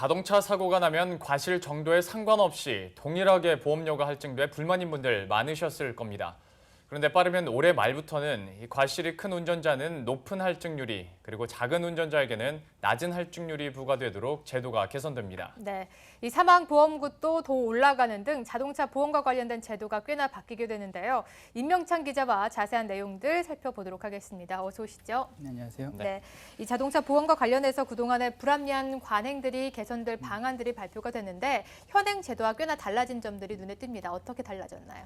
자동차 사고가 나면 과실 정도에 상관없이 동일하게 보험료가 할증돼 불만인 분들 많으셨을 겁니다. 그런데 빠르면 올해 말부터는 이 과실이 큰 운전자는 높은 할증률이, 그리고 작은 운전자에게는 낮은 할증률이 부과되도록 제도가 개선됩니다. 네, 이 사망보험금도 더 올라가는 등 자동차 보험과 관련된 제도가 꽤나 바뀌게 되는데요. 임명찬 기자와 자세한 내용들 살펴보도록 하겠습니다. 어서 오시죠. 네, 안녕하세요. 네, 이 자동차 보험과 관련해서 그동안의 불합리한 관행들이 개선될 방안들이 발표가 됐는데 현행 제도와 꽤나 달라진 점들이 눈에 띕니다. 어떻게 달라졌나요?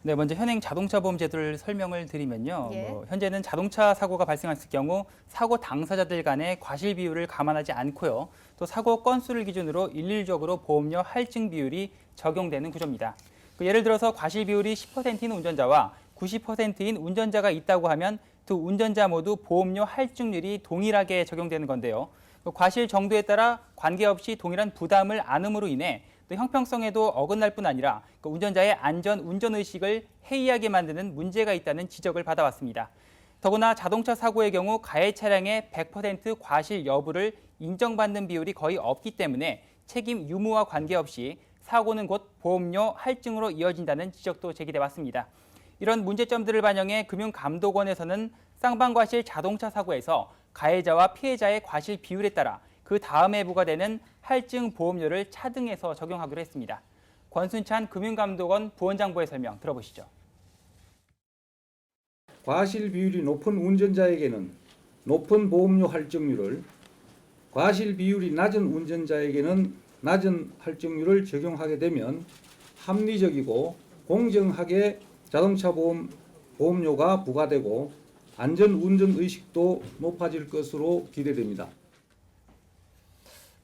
네, 먼저 현행 자동차 보험 제도를 설명을 드리면요. 예. 현재는 자동차 사고가 발생했을 경우 사고 당사자들 간의 과실 비율을 감안하지 않고요. 또 사고 건수를 기준으로 일률적으로 보험료 할증 비율이 적용되는 구조입니다. 예를 들어서 과실 비율이 10%인 운전자와 90%인 운전자가 있다고 하면 두 운전자 모두 보험료 할증률이 동일하게 적용되는 건데요. 과실 정도에 따라 관계없이 동일한 부담을 안음으로 인해 또 형평성에도 어긋날 뿐 아니라 운전자의 안전 운전 의식을 해이하게 만드는 문제가 있다는 지적을 받아왔습니다. 더구나 자동차 사고의 경우 가해 차량의 100% 과실 여부를 인정받는 비율이 거의 없기 때문에 책임 유무와 관계없이 사고는 곧 보험료 할증으로 이어진다는 지적도 제기돼 왔습니다. 이런 문제점들을 반영해 금융감독원에서는 쌍방과실 자동차 사고에서 가해자와 피해자의 과실 비율에 따라 그 다음에 부과되는 할증 보험료를 차등해서 적용하기로 했습니다. 권순찬 금융감독원 부원장부의 설명 들어보시죠. 과실 비율이 높은 운전자에게는 높은 보험료 할증률을, 과실 비율이 낮은 운전자에게는 낮은 할증률을 적용하게 되면 합리적이고 공정하게 자동차 보험료가 부과되고 안전 운전 의식도 높아질 것으로 기대됩니다.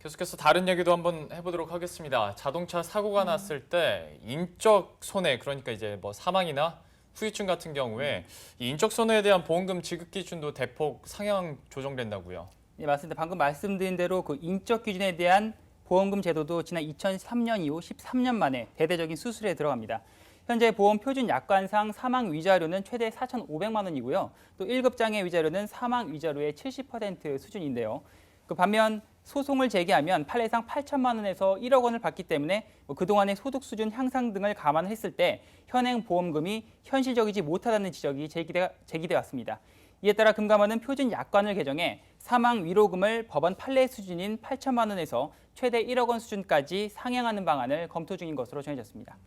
계속해서 다른 얘기도 한번 해보도록 하겠습니다. 자동차 사고가 났을 때 인적 손해, 그러니까 이제 뭐 사망이나 후유증 같은 경우에 이 인적 손해에 대한 보험금 지급 기준도 대폭 상향 조정된다고요. 네, 맞습니다. 방금 말씀드린 대로 그 인적 기준에 대한 보험금 제도도 지난 2003년 이후 13년 만에 대대적인 수술에 들어갑니다. 현재 보험 표준 약관상 사망 위자료는 최대 4,500만 원이고요. 또 1급 장애 위자료는 사망 위자료의 70% 수준인데요. 반면 소송을 제기하면 판례상 8천만 원에서 1억 원을 받기 때문에 그동안의 소득 수준 향상 등을 감안했을 때 현행 보험금이 현실적이지 못하다는 지적이 제기돼 왔습니다. 이에 따라 금감원은 표준 약관을 개정해 사망 위로금을 법원 판례 수준인 8천만 원에서 최대 1억 원 수준까지 상향하는 방안을 검토 중인 것으로 전해졌습니다.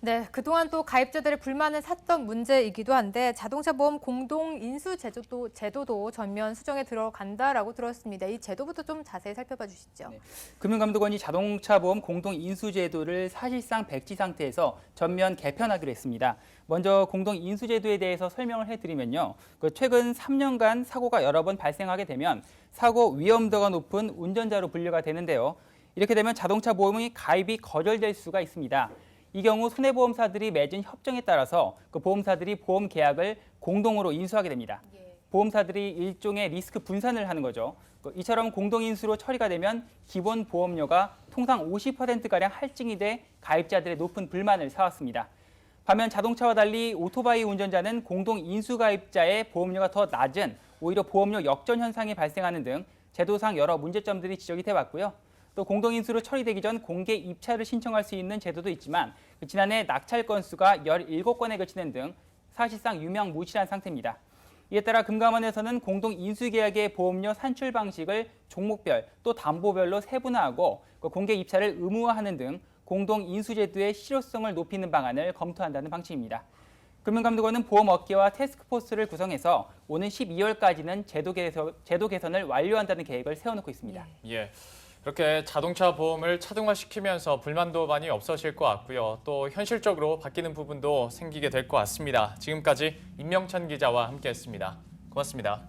네, 그동안 또 가입자들의 불만을 샀던 문제이기도 한데 자동차 보험 공동 인수 제도도 전면 수정에 들어간다라고 들었습니다. 이 제도부터 좀 자세히 살펴봐 주시죠. 네, 금융감독원이 자동차 보험 공동 인수 제도를 사실상 백지 상태에서 전면 개편하기로 했습니다. 먼저 공동 인수 제도에 대해서 설명을 해드리면요. 최근 3년간 사고가 여러 번 발생하게 되면 사고 위험도가 높은 운전자로 분류가 되는데요. 이렇게 되면 자동차 보험의 가입이 거절될 수가 있습니다. 이 경우 손해보험사들이 맺은 협정에 따라서 그 보험사들이 보험 계약을 공동으로 인수하게 됩니다. 보험사들이 일종의 리스크 분산을 하는 거죠. 이처럼 공동인수로 처리가 되면 기본 보험료가 통상 50%가량 할증이 돼 가입자들의 높은 불만을 사왔습니다. 반면 자동차와 달리 오토바이 운전자는 공동인수 가입자의 보험료가 더 낮은 오히려 보험료 역전 현상이 발생하는 등 제도상 여러 문제점들이 지적이 돼 왔고요. 또 공동인수로 처리되기 전 공개 입찰을 신청할 수 있는 제도도 있지만 지난해 낙찰 건수가 17건에 그치는 등 사실상 유명무실한 상태입니다. 이에 따라 금감원에서는 공동인수계약의 보험료 산출 방식을 종목별 또 담보별로 세분화하고 공개 입찰을 의무화하는 등 공동인수제도의 실효성을 높이는 방안을 검토한다는 방침입니다. 금융감독원은 보험업계와 태스크포스를 구성해서 오는 12월까지는 제도 개선을 완료한다는 계획을 세워놓고 있습니다. 예. 이렇게 자동차 보험을 차등화시키면서 불만도 많이 없어질 것 같고요. 또 현실적으로 바뀌는 부분도 생기게 될 것 같습니다. 지금까지 임명찬 기자와 함께했습니다. 고맙습니다.